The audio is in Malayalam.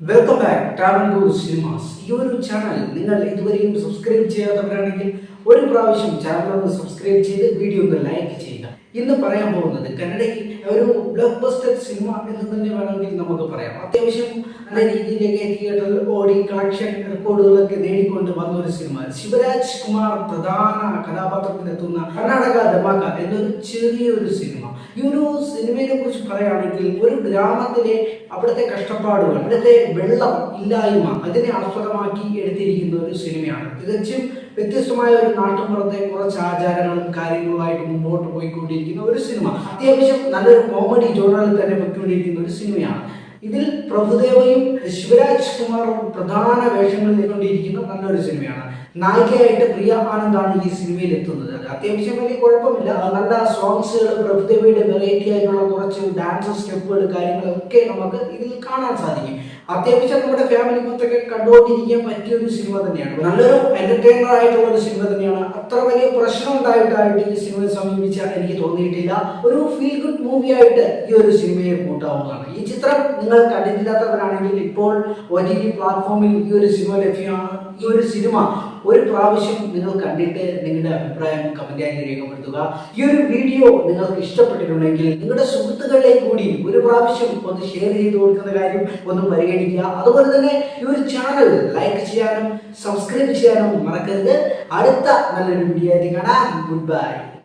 വെൽക്കം ബാക്ക് ട്രാവൽ ഗുരു സിനിമാസ്. ഈ ഒരു ചാനൽ നിങ്ങൾ ഇതുവരെയും സബ്സ്ക്രൈബ് ചെയ്യാത്തവരാണെങ്കിൽ ഒരു പ്രാവശ്യം ചാനൽ ഒന്ന് സബ്സ്ക്രൈബ് ചെയ്ത് വീഡിയോ ഒന്ന് ലൈക്ക് ചെയ്യുക. ഇന്ന് പറയാൻ പോകുന്നത് കന്നഡയിൽ ഒരു ബ്ലോക്ക് ബസ്റ്റർ സിനിമ എന്ന് തന്നെ വേണമെങ്കിൽ നമുക്ക് പറയാം. അത്യാവശ്യം നല്ല രീതിയിലേക്ക് തിയേറ്ററിൽ ഓടി കളക്ഷൻ റെക്കോർഡുകളൊക്കെ നേടിക്കൊണ്ട് വന്ന ഒരു സിനിമ. ശിവരാജ് കുമാർ പ്രധാന കഥാപാത്രത്തിലെത്തുന്ന കർണാടക ധമാക എന്നൊരു ചെറിയൊരു സിനിമ. ഈ ഒരു സിനിമയെ കുറിച്ച് പറയുകയാണെങ്കിൽ ഒരു ഗ്രാമത്തിലെ അവിടുത്തെ കഷ്ടപ്പാടുകൾ, അവിടുത്തെ വെള്ളം ഇല്ലായ്മ, അതിനെ ആസ്പദമാക്കി എടുത്തിരിക്കുന്ന ഒരു സിനിമയാണ്. തികച്ചും വ്യത്യസ്തമായ ഒരു നാട്ടുമ്പുറത്തെ കുറച്ച് ആചാരങ്ങളും കാര്യങ്ങളുമായിട്ട് മുമ്പോട്ട് പോയിക്കൊണ്ടിരിക്കുന്ന ഒരു സിനിമ. അത്യാവശ്യം നല്ലൊരു കോമഡി ജോണറിൽ തന്നെ പോയിക്കൊണ്ടിരിക്കുന്ന ഒരു സിനിമയാണ്. ഇതിൽ പ്രഭുദേവയും ശിവരാജ് കുമാറും പ്രധാന വേഷങ്ങളിൽ എത്തിക്കൊണ്ടിരിക്കുന്ന നല്ലൊരു സിനിമയാണ്. നായികയായിട്ട് പ്രിയ ആനന്ദാണ് ഈ സിനിമയിൽ എത്തുന്നത്. അത്യാവശ്യം വലിയ കുഴപ്പമില്ല, നല്ല സോങ്സുകൾ, പ്രഭുദേവയുടെ വെറൈറ്റി ആയിട്ടുള്ള കുറച്ച് ഡാൻസ് സ്റ്റെപ്പുകൾ, കാര്യങ്ങളൊക്കെ നമുക്ക് ഇതിൽ കാണാൻ സാധിക്കും. അത്യാവശ്യം നമ്മുടെ ഫാമിലി മൊത്തമൊക്കെ കണ്ടുകൊണ്ടിരിക്കാൻ പറ്റിയ ഒരു സിനിമ തന്നെയാണ്. നല്ലൊരു എന്റർടൈനർ ആയിട്ടുള്ള ഒരു സിനിമ തന്നെയാണ്. അത്ര വലിയ പ്രശ്നം ഉണ്ടായിട്ടായിട്ട് ഈ സിനിമയെ സമീപിച്ചാൽ എനിക്ക് തോന്നിയിട്ടില്ല. ഒരു ഫീൽ ഗുഡ് മൂവി ആയിട്ട് ഈ ഒരു സിനിമയെ കൂട്ടാവുന്നതാണ്. ഈ ചിത്രം നിങ്ങൾ കണ്ടിട്ടില്ലാത്തവരാണെങ്കിൽ ഇപ്പോൾ OTT പ്ലാറ്റ്ഫോമിൽ ഈ ഒരു സിനിമ ലഭ്യമാണ്. ഈ ഒരു സിനിമ ഒരു പ്രാവശ്യം നിങ്ങൾ കണ്ടിട്ട് നിങ്ങളുടെ അഭിപ്രായം കമന്റായി രേഖപ്പെടുത്തുക. ഈ ഒരു വീഡിയോ നിങ്ങൾക്ക് ഇഷ്ടപ്പെട്ടിട്ടുണ്ടെങ്കിൽ നിങ്ങളുടെ സുഹൃത്തുക്കളിലേക്ക് കൂടി ഒരു പ്രാവശ്യം ഒന്ന് ഷെയർ ചെയ്ത് കൊടുക്കുന്ന കാര്യം ഒന്ന് പരിഗണിക്കുക. അതുപോലെ തന്നെ ഈ ഒരു ചാനൽ ലൈക്ക് ചെയ്യാനും സബ്സ്ക്രൈബ് ചെയ്യാനും മറക്കരുത്. അടുത്ത നല്ലൊരു വീഡിയോ ആയിട്ട് കാണാം. Good bye.